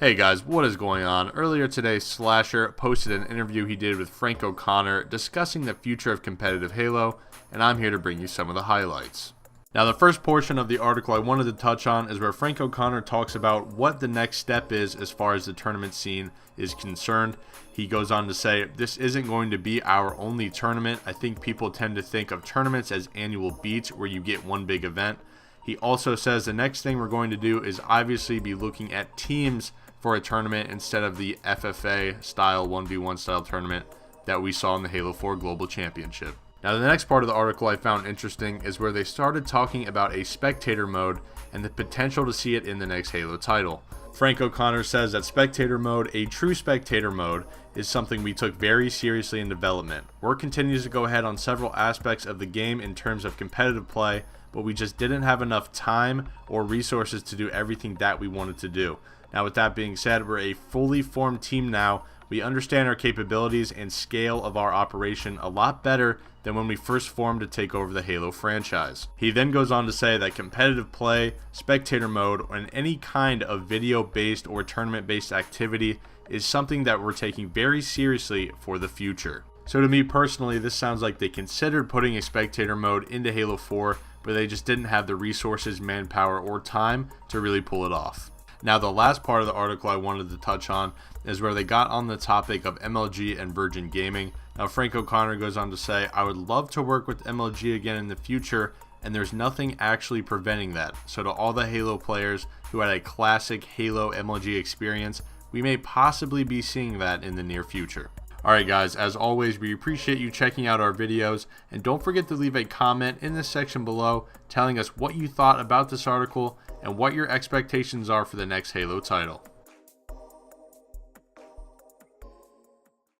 Hey guys, what is going on? Earlier today, Slasher posted an interview he did with Frank O'Connor discussing the future of competitive Halo, and I'm here to bring you some of the highlights. Now, the first portion of the article I wanted to touch on is where Frank O'Connor talks about what the next step is as far as the tournament scene is concerned. He goes on to say, this isn't going to be our only tournament. I think people tend to think of tournaments as annual beats where you get one big event. He also says the next thing we're going to do is obviously be looking at teams for a tournament instead of the FFA style 1v1 style tournament that we saw in the Halo 4 Global Championship. Now, the next part of the article I found interesting is where they started talking about a spectator mode and the potential to see it in the next Halo title. Frank O'Connor says that spectator mode, a true spectator mode, is something we took very seriously in development. Work continues to go ahead on several aspects of the game in terms of competitive play, but we just didn't have enough time or resources to do everything that we wanted to do. Now, with that being said, we're a fully formed team now. We understand our capabilities and scale of our operation a lot better than when we first formed to take over the Halo franchise. He then goes on to say that competitive play, spectator mode, and any kind of video-based or tournament-based activity is something that we're taking very seriously for the future. So to me personally, this sounds like they considered putting a spectator mode into Halo 4, but they just didn't have the resources, manpower, or time to really pull it off. Now, the last part of the article I wanted to touch on is where they got on the topic of MLG and Virgin Gaming. Now, Frank O'Connor goes on to say, I would love to work with MLG again in the future, and there's nothing actually preventing that. So to all the Halo players who had a classic Halo MLG experience, we may possibly be seeing that in the near future. Alright guys, as always, we appreciate you checking out our videos, and don't forget to leave a comment in the section below telling us what you thought about this article and what your expectations are for the next Halo title.